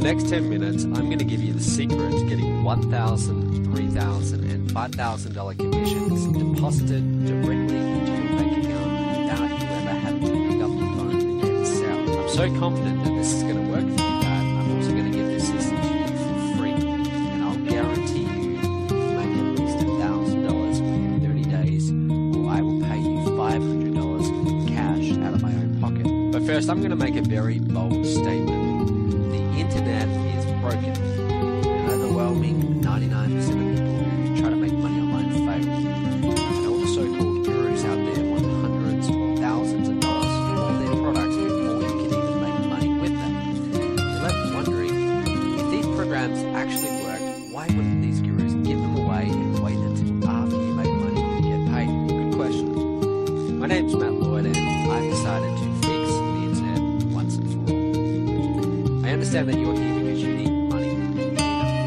next 10 minutes, I'm going to give you the secret to getting $1,000, $3,000, and $5,000 commissions deposited directly into your bank account without you ever having to pick up the phone and sell. I'm so confident that this is going to work for you that I'm also going to give this system to you for free. And I'll guarantee you make at least $1,000 within 30 days, or I will pay you $500 cash out of my own pocket. But first, I'm going to make a very bold statement. The internet is broken. An overwhelming 99% of people who try to make money online fail. And all the so-called gurus out there want hundreds or thousands of dollars for all their products before you can even make money with them. You're left wondering, if these programs actually work, why wouldn't these gurus give them away and wait until after you make money to get paid? Good question. My name's Matt Lloyd, and I've decided to fix the internet once and for all. I understand that you're here because you need money, and you need it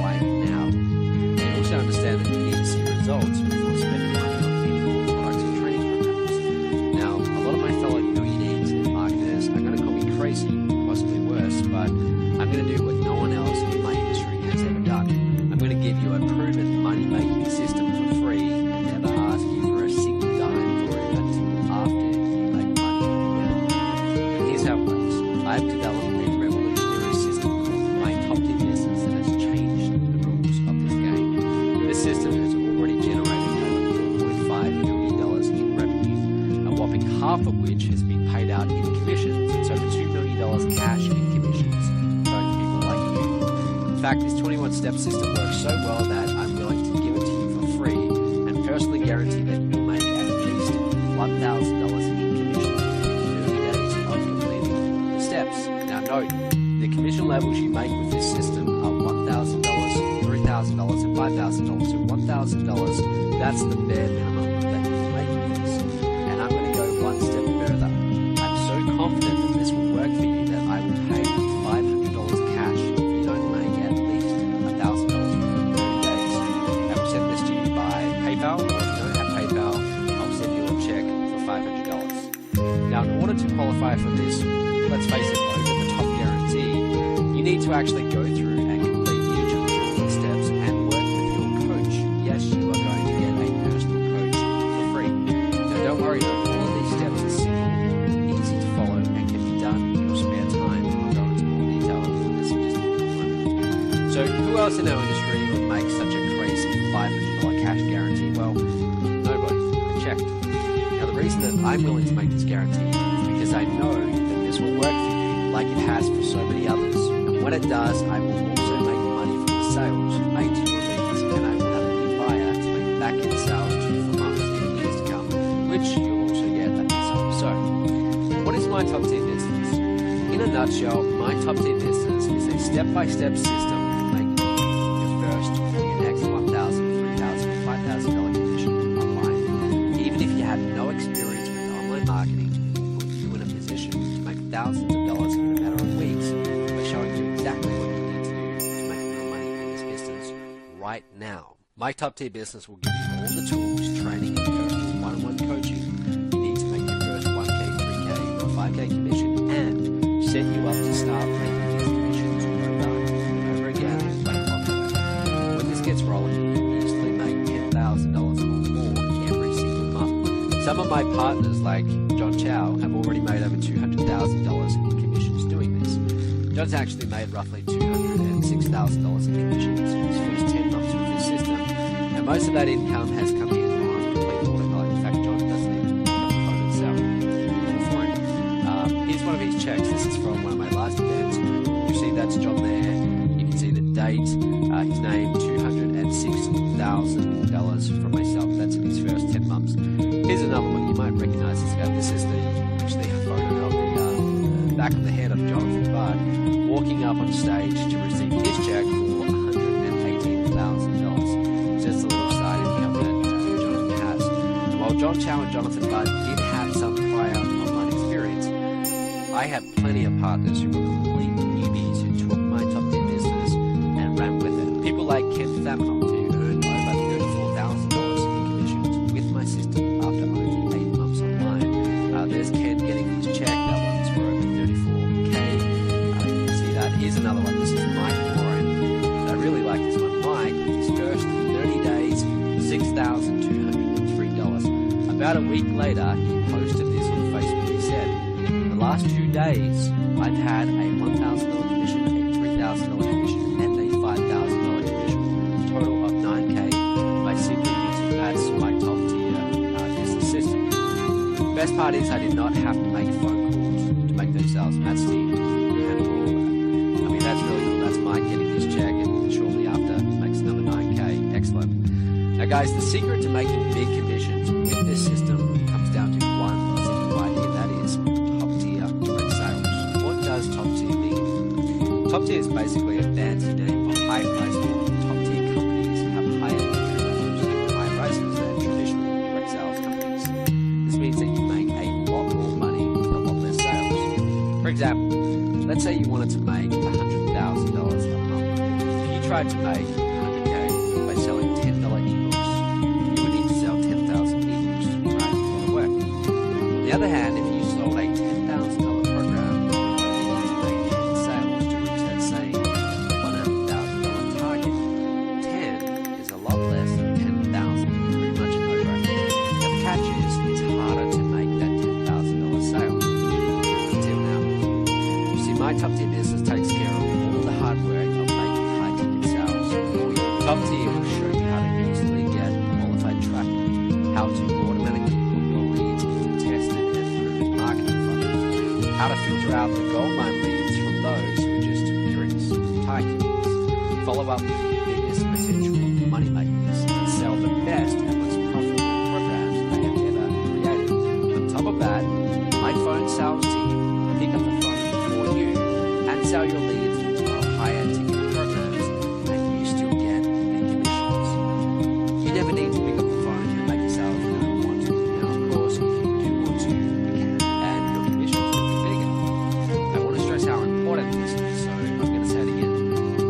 right now. And I also understand that you need to see results before spending money on any more products and training programs. Now, a lot of my fellow millionaires and marketers are going to call me crazy, possibly worse, but I'm going to do what no one else in my industry has ever done. I'm going to give you a proven money-making system for free and never ask you for a single dime for it until after you make money with it. And here's how it works. I've developed a revolutionary system called My Top 10 Business that has changed the rules of this game. This system has already generated over $4.5 million in revenue, a whopping half of which has been paid out in commissions. It's over $2 million cash in commissions going to people like you. In fact, this 21-step system works so well that I'm willing to give it to you for free and personally guarantee that you'll make at least $1,000 in commissions within 30 days of completing the steps. Now note, the commission levels you make with this system are $1,000, $3,000, and $5,000. So $1,000, that's the bare minimum that you can make with this. And I'm going to go one step further. I'm so confident that this will work for you that I will pay you $500 cash if you don't make at least $1,000 within 30 days. I will send this to you by PayPal, or if you don't have PayPal, I'll send you a check for $500. Now, in order to qualify for this, let's face it, over the top guarantee, you need to actually go through and complete each of the 14 steps and work with your coach. Yes, you are going to get a personal coach for free. Now, don't worry though, all of these steps are simple, easy to follow, and can be done in your spare time. I'll go into more detail on this in just a moment. So, who else in our industry would make such a crazy $500 cash guarantee? Well, nobody. I checked. Now, the reason that I'm willing to make this guarantee is because I know that this will work for you like it has for so many others. And when it does, I will also make money from the sales made to your leads, and I will have a new buyer to make back-end sales to you for months and years to come, which you'll also get a piece of. So, what is My Top 10 Business? In a nutshell, My Top 10 Business is a step-by-step system to make your first or your next $1,000, $3,000, or $5,000 commission online. Even if you have no experience with online marketing, we'll put you in a position to make thousands of dollars in a matter of weeks by showing you exactly what you need to do to make real money in this business right now. My Top 10 Business will give you all the tools, training, and personal one-on-one coaching you need to make your first 1K, 3K, or 5K commission and set you up to start making these commissions over and over again like clockwork. When this gets rolling, you can easily make $10,000 or more every single month. Some of my partners, like John Chow, have already made over $200,000 in commissions doing this. John's actually made roughly $206,000 in commissions in his first 10 months with this system, and most of that income has come in on complete autopilot. In fact, John doesn't even pick up the phone and sell all for him. Here's one of his checks. This is from one of my last events. You see that's John there. You can see the date, his name, $206,000 from myself. That's in his first 10 months. Here's another one. You might recognize this guy. This is actually a photo of the back of the head of Jonathan Bard walking up on stage to receive his check for $118,000. Just a little side income that Jonathan has. And while John Chow and Jonathan Bard did have some prior online experience, I have plenty of partners who were complete newbies who took My Top 10 Business and ran with it. People like Ken Faminoff, who earned over $34,000 in commissions with my system after only 8 months online. There's Ken getting his check. That one's for over $34K. You can see that. Here's another one. This is My week later, he posted this on Facebook. He said, "In the last 2 days, I've had a $1,000 commission, a $3,000 commission, and a $5,000 commission, total of $9K by simply using that's my top tier business system. Best part is I did not have to make phone calls to make those sales, and that's the handle all that. I mean, that's really cool. That's Mike getting his check, and shortly after makes another 9K. Excellent. Now, guys, the secret to making big commissions with this system comes down to one simple idea, that is top tier direct sales. What does top tier mean? Top tier is basically a fancy name for high price point. Top tier companies have higher entry levels and higher prices than traditional direct sales companies. This means that you make a lot more money with a lot less sales. For example, let's say you wanted to make $100,000 a month. If you tried to make 100K by selling $10 ebooks, you would need to sell 10,000 ebooks, right? A lot of work. On the other hand, if you sold a $10,000 program, you would only need to make 10 sales to reach that same $100,000 target. 10 is a lot less than 10,000, pretty much a no-brainer. Now the catch is, it's harder to make that $10,000 sale. Until now. You see, my top tier business takes care of all the hard work of making high-ticket sales for you. Top tier will show you how to easily get qualified traffic, how to automatically put your leads into tested and proven marketing funnels, how to filter out the goldmine leads from those who are just curious tire kickers, follow up with the biggest potential money makers, and sell the best and most profitable programs they have ever created. On top of that, my phone sales team will pick up the phone for you and sell your leads into our higher ticket programs, and you still get big commissions. You never need to pick up the phone and make a sale if you don't want to. Now, of course, if you do want to, you can, and your commissions will be bigger. I want to stress how important this is, so I'm going to say it again.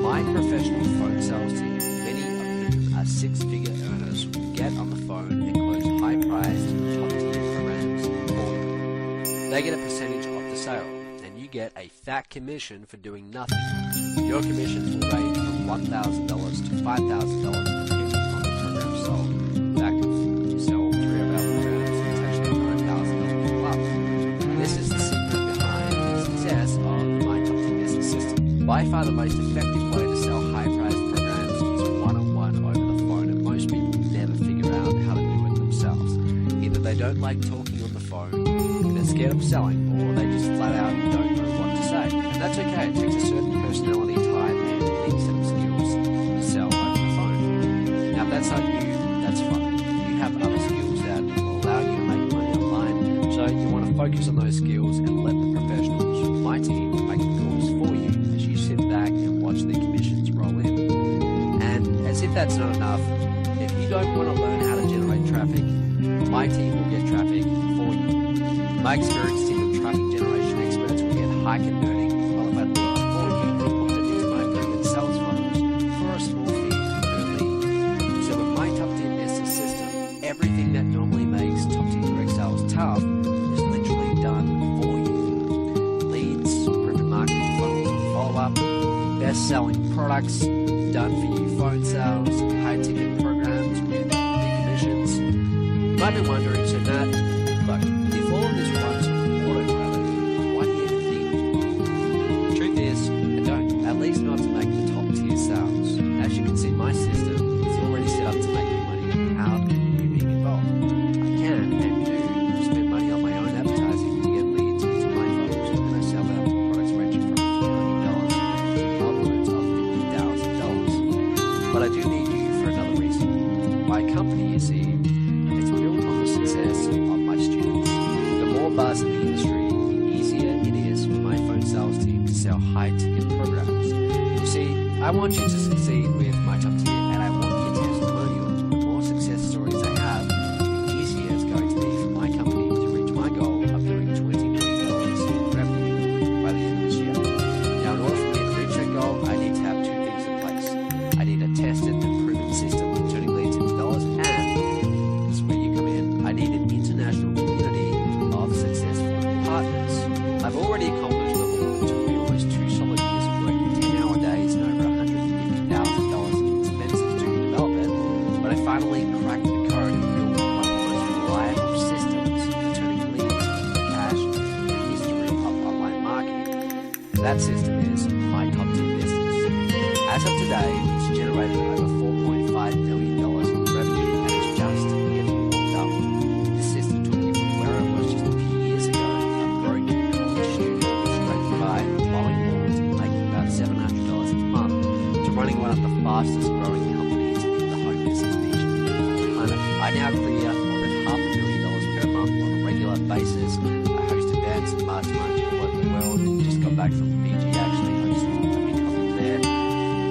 My professional phone sales team, many of whom are six-figure earners, will get on the phone and close high-priced, top-tier programs for you. They get a percentage of the sale, and you get a fat commission for doing nothing. Your commissions will range from $1,000 to $5,000 depending on the program sold. In fact, if you sell 3 of our programs, it's actually $9,000 plus. And this is the secret behind the success of my top tier business system. By far the most effective way to sell high-priced programs is one-on-one over the phone, and most people never figure out how to do it themselves. Either they don't like talking on the phone, they're scared of selling, or they just flat out don't know what to say. And that's okay. It takes a certain personality type and any set of skills to sell over the phone. Now, if that's not you, that's fine. You have other skills that will allow you to make money online, so you want to focus on those skills and let the professionals, my team, make the calls for you as you sit back and watch the commissions roll in. And as if that's not enough, if you don't want to learn how to generate traffic, my team will get traffic for you. My experienced team of traffic generation experts will get high converting, qualified leads for you and put them into my proven sales funnels for a small fee per lead. So with my top tier business system, everything that normally makes top tier direct sales tough is literally done for you. Leads, proven marketing funnels, follow up, best selling products, done for you phone sales, high ticket programs with big commissions. You might be wondering, so Nat, look, if all of this runs on autopilot, why do you even need me? The truth is, I don't, at least not to make the top tier sales. As you can see, my system is already set up to make you money without you being involved. I can and do spend money on my own advertising to get leads into my funnels, and I sell out products ranging from $100 to upwards of $50,000. But I do need you for another reason. My company, you see, it's built on the success of my students. The more buzz in the industry, the easier it is for my phone sales team to sell high-ticket programs. You see, I want you to succeed with my top tier, and I want your testimonials. The more success stories I have, the easier it's going to be for my company to reach my goal of doing $20 million in revenue by the end of this year. Now, in order for me to reach that goal, I need to have 2 things in place. I need a tested and proven system for turning leads into dollars, and this is where you come in. I need an international community of successful partners. I've already accomplished number 1. It took me almost 2 solid years of working 10-hour days and over $150,000 that system is My Top 10 Business. As of today, it's generated over $4.5 million in revenue and it's just getting warmed up. This system took me from where I was just a few years ago, a broke college student scraping by, mowing lawns and making about $700 a month, to running one of the fastest growing companies in the home business niche on the planet. I now clear more than $500,000 per month on a regular basis. I host events and masterminds all over the world. Just got back from Fiji actually, hosting a big conference there.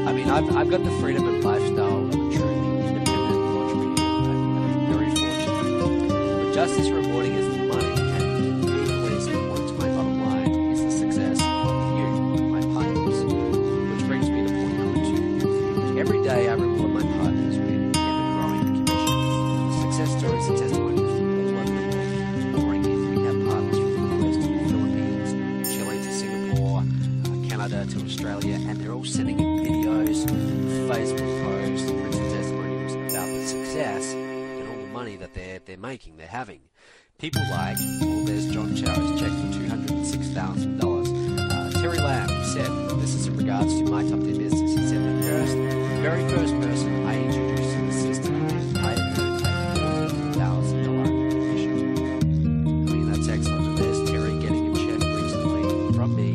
I mean, I've got the freedom and lifestyle of a truly independent entrepreneur. I'm very fortunate. But just as rewarding as the money, and equally as important to my bottom line, is the success of you, my partners. Which brings me to point number 2. Every day I reward my partners with ever-growing commissions. The success stories and testimonies from all over the world pouring in. We have partners from the US to the Philippines, Chile to Singapore, Canada to Australia, and they're all sending in videos, Facebook posts, written testimonials about the success and all the money that they're making, they're having. People like, well, there's John Chow's check for $206,000. Terry Lamb said, this is in regards to My Top 10 Business. He said, the very first person I introduced to the system, I earned a $40,000 commission. I mean, that's excellent. And there's Terry getting a check recently from me.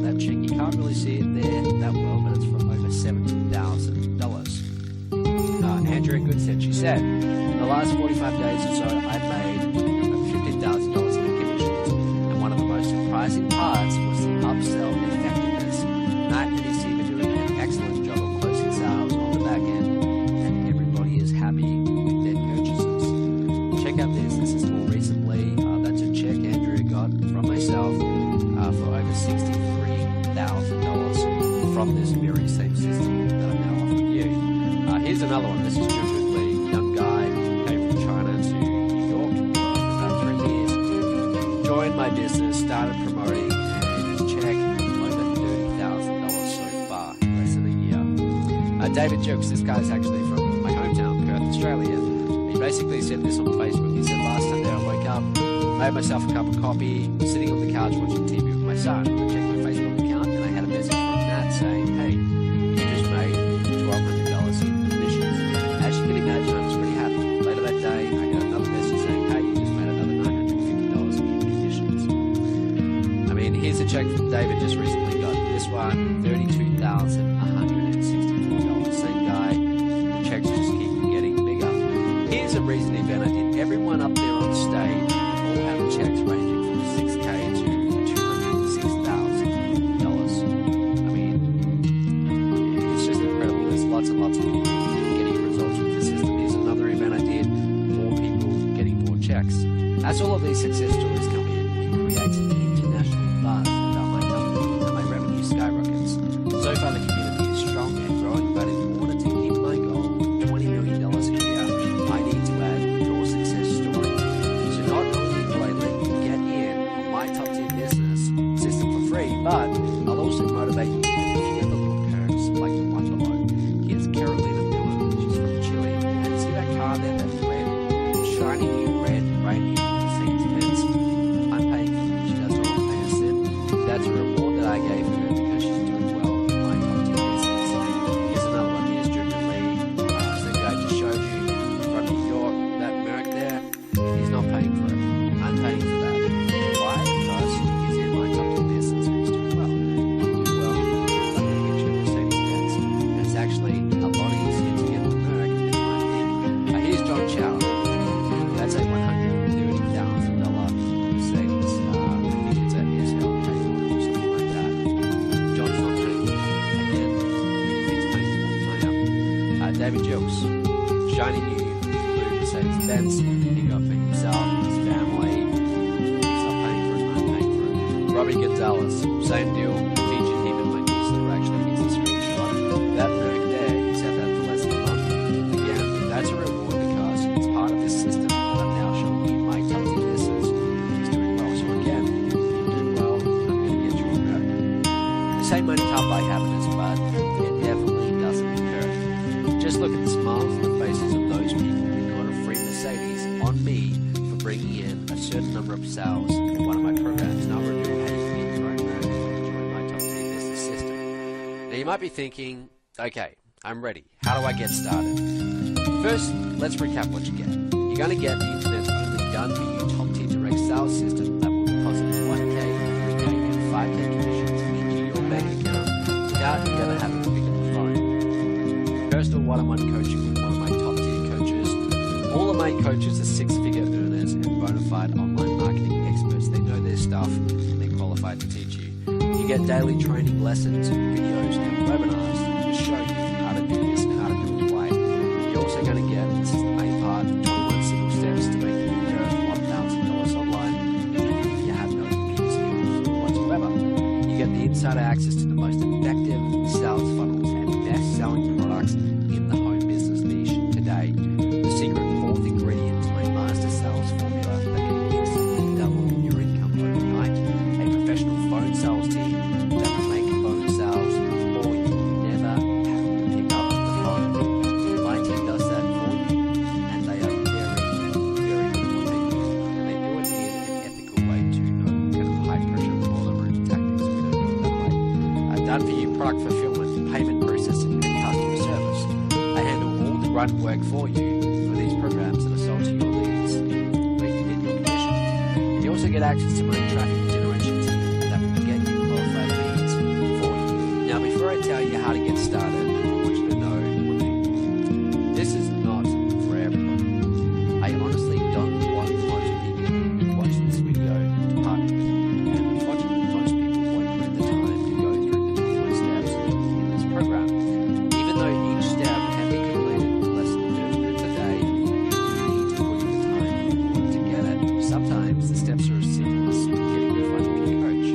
That check, you can't really see it there that well, but it's for over $70,000. Andrea Good said, she said, in the last 45 days or so, I've made $15,000 in commissions, and one of the most surprising parts was the upsell effectiveness. Matt and his team are doing an excellent job of closing sales on the back end, and everybody is happy with their purchases. Check out this is more recently. That's a check Andrea got from myself for over $63,000 from this very same system that I'm now offering you. Here's another one. This is Judith Lee, young guy, came from China to New York for about 3 years. Joined my business, started promoting, and check over $30,000 so far, less than a year. David Jokes, this guy's actually from my hometown, Perth, Australia. He basically said this on Facebook. He said, last Sunday I woke up, made myself a cup of coffee, sitting on the couch watching TV with my son. I checked my Facebook account and I had a message from Matt saying, hey, you just made $1,200 in commissions. As you can imagine, I was pretty happy. Later that day, I got another message saying, hey, you just made another $950 in commissions. I mean, here's a check from David just recently got. This one, $32,164. Same guy. The checks just keep getting bigger. Here's a recent event I did. Everyone up there on stage all had checks ranging from $6,000 to $206,000. I mean, it's just incredible. There's lots and lots of people getting results with the system. Here's another event I did. More people getting more checks. As all of these success stories come in, it creates an international buzz about my company and my revenue skyrockets. So far, the community is strong and growing, but in order to hit my goal, $20 million a year, I need to add your success story. So not only will I let you get in on My Top 10 Business system for free, but I'll also motivate you with a few other little perks like the one below. Here's Carolina Miller. She's from Chile. And see that car there, that red, shiny new red, brand new Mercedes-Benz? I'm paying for it. She doesn't want to pay a cent. That's a reward that I gave her because she's doing well in My Top 10 Business. Here's another one. Here's Junior Lee. Same guy just showed you from New York. That Merc there, he's not paying for it. I'm paying for that. Why? Because he's in My Top 10 Business and he's doing well. You do well, I'm going to get you a Mercedes-Benz. And it's actually a lot easier to get the Merc than you might think. Here's John Chow. That's a $130,000 Mercedes. I think it's a SLK or something like that. John's not paying for that. Again, he's paying for that. David Jokes. Shiny new blue Mercedes-Benz. He got for himself, his family. He's not paying for it, I'm paying for it. Robbie Gonzalez, same deal. Featured him in my newsletter actually. Here's the screenshot. That Merc there, he said that for less than a month. Again, that's a reward because it's part of this system that I'm now showing you. My Top 10 Business is doing well. So again, if you're doing well, I'm going to get you a Merc. They say money can't buy happiness, but it definitely doesn't occur. Just look at the smiles on the faces of those people who got a free Mercedes on me for bringing in a certain number of sales in one of my programs. Now we're doing how you can get your own Merc to join My Top 10 you might be thinking, okay, I'm ready. How do I get started? First, let's recap what you get. You're going to get the internet's only done-for-you top-tier direct sales system that will deposit 1K, 3K, and 5K commissions into your bank account without you ever having to pick up the phone. Personal one-on-one coaching with one of my top-tier coaches. All of my coaches are six-figure earners and bona fide online marketing experts. They know their stuff and they're qualified to teach you. You get daily training lessons, videos, and webinars to show you how to do this and how to do it right. You're also going to get, this is the main part, 21 simple steps to make your first $1,000 online if you have no computer skills whatsoever. You get the insider access to the most effective sales funnels and best-selling products in the home business niche today. The secret fourth ingredient to my master sales formula that can instantly double your income overnight. A professional phone sales team that will make phone sales for you. Never have to pick up the phone. My team does that for you, and they are very, very good at what they do. And they do it in an ethical way too, no kind of high pressure boiler room tactics. We don't do it that way. Done for you product fulfillment, payment processing, and customer service. I handle all the grunt work for you for these programs that are sold to your leads where you get your commission. And you also get access to my traffic generation team that will get you qualified leads for you. Now, before I tell you how to get started, I want you to know one thing. This is not for everybody. I honestly don't want most people who watch this video to partner with me. And unfortunately, most people won't put in the time to go through the 21 steps in this program. Even though each step can be completed in less than 30 minutes a day, you need to put in the time in order to get it. Sometimes the steps are as simple as getting in front of your coach.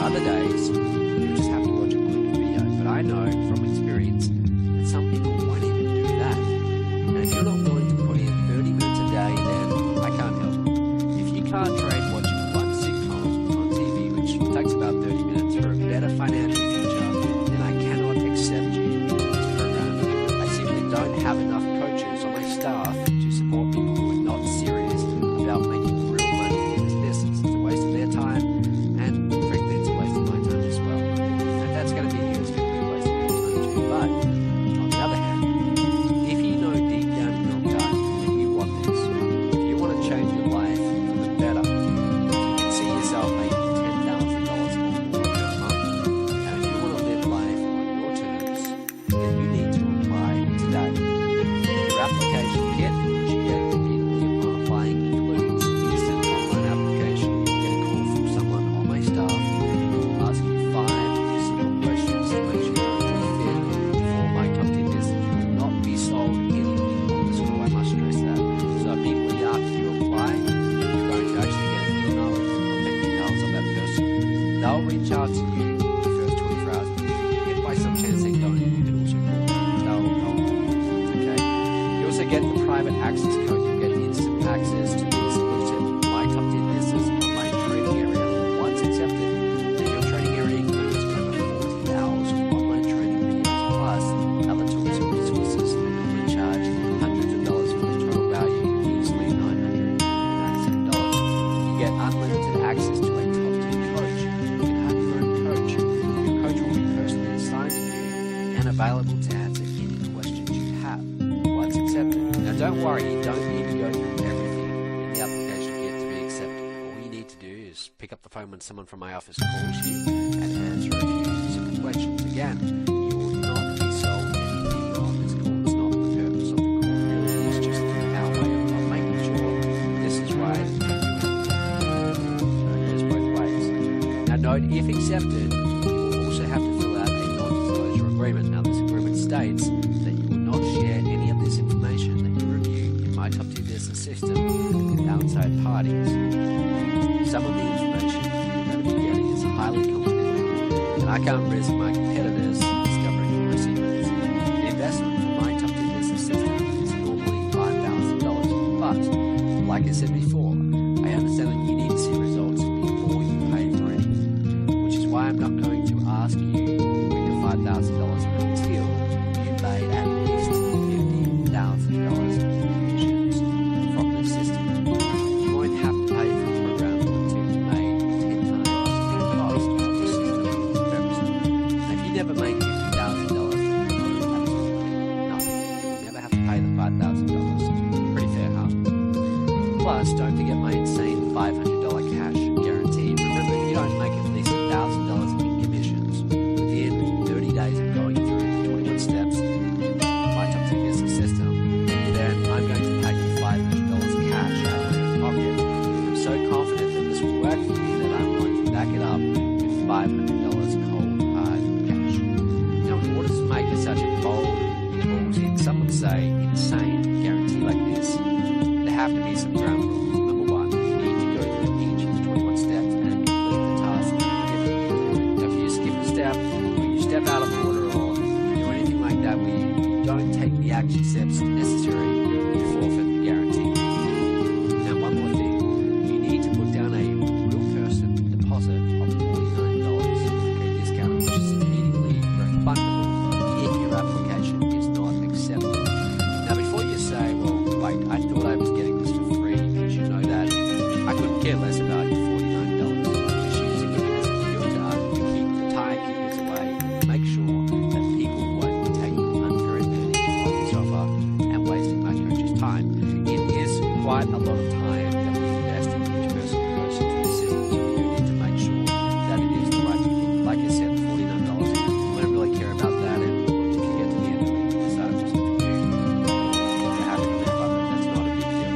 Other days, you just have to watch a quick video. But I know from experience that some people won't even do that. And if you're not willing to put in 30 minutes a day, then I can't help you. If you can't trade watching one sitcom on TV, which takes about 30 minutes, for a better financial future, then I cannot accept you in this program. I simply don't have enough coaches on my staff to support people who are not serious about making real money in this business. It's a waste of their time, and frankly, it's a waste of my time as well. And that's going to be you. It's going to be a waste of your time too. But on the other hand, if you know deep down in your gut that you want this, if you want to change your life for the better, you can see yourself making $10,000 or more per month, and if you want to live life on your terms, then you need to apply today. Your application kit, which you get immediately upon applying, includes instant online application. You get a call from someone on my staff who will ask you 5 simple questions to make sure you're a good fit for my top-tier business. You will not be sold anything on this call, I must stress that. So immediately after you apply, you're going to actually get an email with the contact details of that person. They'll reach out to you the first 24 hours. If by some chance they don't, you can also call them. They'll call you. Okay? You also get the private access code. You get instant access to the exclusive My Top 10 Business online trading area. Once accepted, then your trading area includes over 40 hours of online training videos plus other tools and resources that normally charge hundreds of dollars for the total value, easily $997. You get unlimited access to a top 10 coach. You can have your own coach. Your coach will be personally assigned to you and available to answer any questions you have. Once accepted. Now don't worry, you don't need to go through everything in the application kit to be accepted. All you need to do is pick up the phone when someone from my office calls you and answer a few simple questions. Again, you will not be sold anything on this call. It's not the purpose of the call. Really, it's just our way of making sure this is right. It goes both ways. Now note, if accepted, you will also have to fill out a non-disclosure agreement. Now this agreement states that you will not share any of this information that you review in my top-tier business system with outside parties. Some of the information you're going to be getting is highly confidential, and I can't risk my competitors discovering my secrets. The investment for my top-tier business system is normally $5,000, but like I said before, I understand that you need to see results before you pay for anything, which is why I'm not going to ask you for your $5,000 until you paid at least $50,000 in commissions from the system. You won't have to pay for the program until you made 10 times the cost of the system purpose. Now, if you never made $50,000 cold hard cash. Now, in order to make such a bold, ballsy, some would say insane guarantee like this, there have to be some ground rules. Number one, you need to go through each of the 21 steps and complete the task given. Now, if you skip a step, or you step out of order, or you do anything like that where you don't take the action steps necessary, you forfeit the guarantee. Now, one more thing, you need to put down a real person deposit of $49, okay, discount, which is immediately refundable if your application is not accepted. Now, before you say, well, like, I thought I was getting this for free, you should know that I couldn't care less about your $49. I'm just using it as a filter to keep the timekeepers away and make sure that people won't be taking unfair advantage of this offer and wasting my coach's time. It is quite a lot of time that we invest in each person who goes into the system, so we do need to make sure that it is the right people. Like I said, $49, we don't really care about that, and if you get to the end of it and you decide it wasn't for you, you're happy to refund it. That's not a big deal.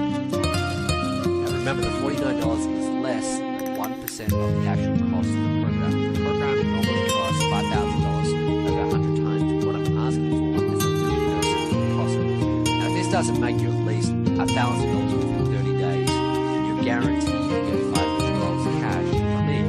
Now remember, the $49 is less than 1% of the actual cost of the program. The program normally costs $5,000 over 100 times. What I'm asking for is a real person deposit. Now, if this doesn't make you at least $1,000 within 30 days, you're guaranteed to get $500 cash from me.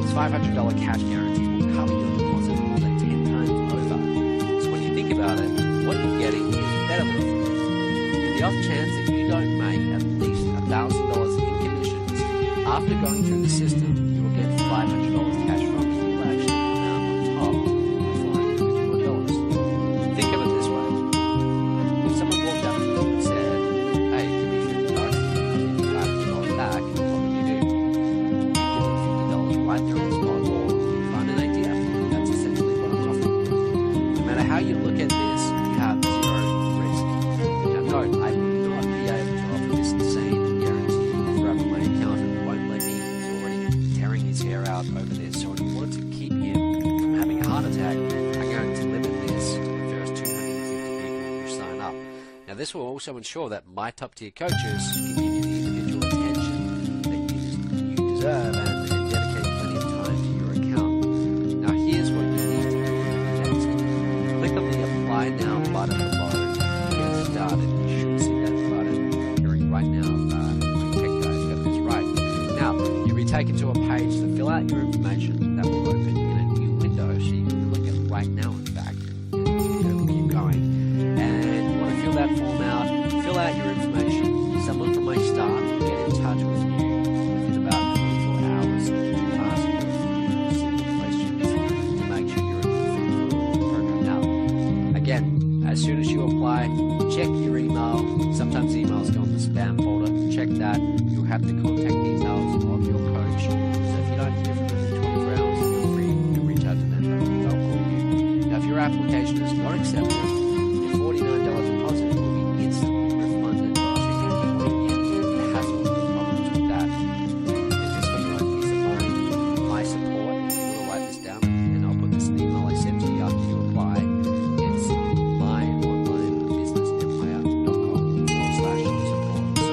This $500 cash guarantee will cover your deposit more than 10 times over. So when you think about it, what you're getting is better than free. In the off chance that you don't make at least $1,000 in commissions after going through the system, you will get $500 cash from me. You will actually come out on top of $451. Think of it this way. If someone walked up to you and said, hey, give me $50, I'll give you $500 back, what would you do? You give them $50 right there on the spot, or you find an ATM. That's essentially what I'm offering you. No matter how you look at this, you have zero risk. Now note, I would not be able to offer this insane guarantee forever. My accountant won't let me. He's already tearing his hair out over this. So in order to keep him from having a heart attack, I'm going to limit this to the first 250 people who sign up. Now this will also ensure that my top tier coaches can give you the individual attention that you deserve and dedicate plenty of time to your account. Now here's what you need to do next. Click on the apply now button below to get started. You should see that button appearing right now. Check guys, got this right. Now you'll be taken to a page to fill out your information that will open in a new window, so you can click it right now in fact, and we'll keep going. And you want to fill that form out, fill out your information. Someone from my staff will get in touch with you within about 24 hours to ask you a few simple questions to make sure you're in the program. Now, again, as soon as you apply, check your email. Sometimes emails go in the spam folder. Check that. You'll have the contact details of your coach. So if you don't hear from them in 24 hours, feel free to reach out to them. They'll call you. Now, if your application is not accepted, your $49 deposit will be instantly refunded to you. You won't get the hassle or problems with that. And just for your own peace of mind, my support, if you want to write this down, and I'll put this in the email I sent to you after you apply, it's myonlinebusinessempire.com/support. So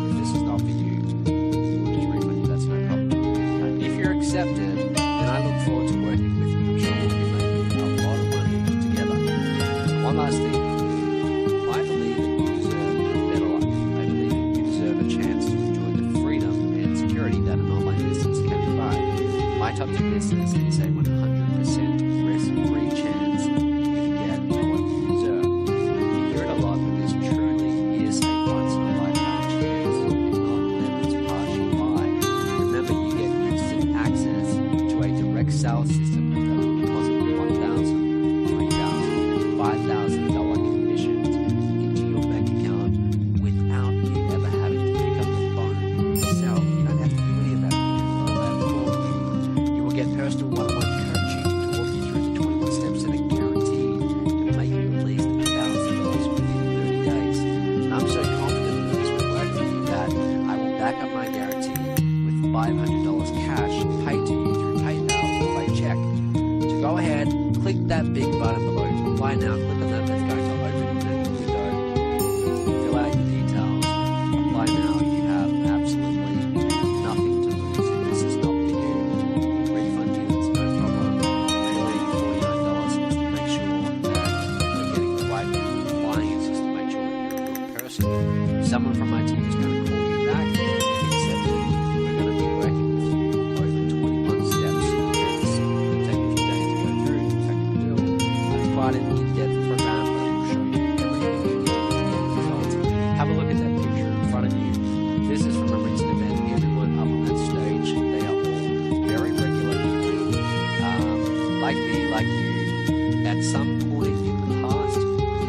if this is not for you, we'll just refund you. That's no problem. If you're accepted, then I look forward to working with you. I'm sure we'll be making a lot of money together. One last thing. I believe that you deserve a better life. I believe that you deserve a chance to enjoy the freedom and security that an online business can provide. My top tip business is a 100% risk-free chance you can get what you deserve. You hear it a lot, but this truly is a once-in-a-lifetime chance. It's not never to pass you by. Remember, you get instant access to a direct sales system that will deposit $1,000, $3,000, $5,000 commissions into your bank account without you ever having to pick up the phone yourself. You don't have to do any of that. We do all that for you. You will get personal one-on-one coaching to walk you through the 21 steps that are guaranteed to make you at least $1,000 within 30 days. And I'm so confident that this will work for you that I will back up my guarantee with $500 cash paid to you through PayPal or by check. So go ahead, click that big button below to apply now. Click on that. That's going to open a new window. Fill out your details. Apply now. You have absolutely nothing to lose. If this is not for you, we'll refund you. It's no problem. like you, at some point in the past,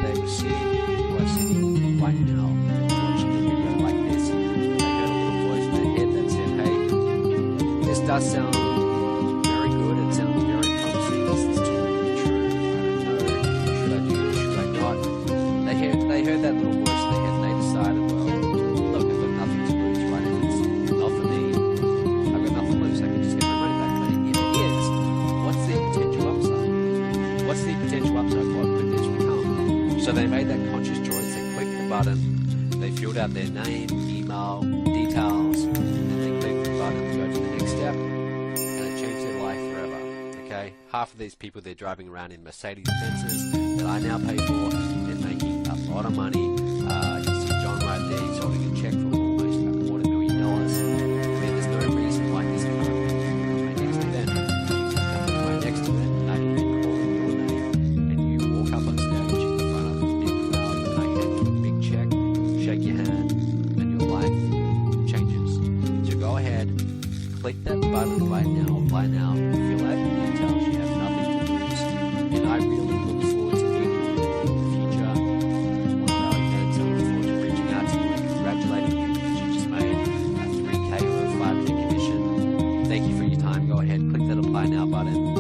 they were sitting, you are sitting right now watching a video like this. They heard a little voice in their head that said, hey, this does sound very good, it sounds very promising, this is too good to be true, I don't know, should I do this, should I not? They heard that little voice in their head and they decided, well, look, I've got nothing to lose, right? If it's not for me, I've got nothing to lose, I can just get my money back. But if it is, what's the potential upside? What's the potential upside? What could this become? So they made that conscious choice, they clicked the button, they filled out their name, email, details, and they clicked the button to go to the next step, and it changed their life forever. Okay? Half of these people, they're driving around in Mercedes Benzes that I now pay for, they're making a lot of money. You see John right there, he's holding a check for almost $250,000. I mean, there's no reason why this can't happen right next to them. You can come right next to them, and I can then call your name, and you walk up on stage in front of a big crowd, and I hand you a big check, shake your hand, and your life changes. So go ahead, click that button right now, apply now, fill out your details, you have nothing to lose, and I really look forward to meeting you in the future. One of our events, I look forward to reaching out to you and congratulating you because you just made a 3K or a 5K commission. Thank you for your time. Go ahead, click that apply now button.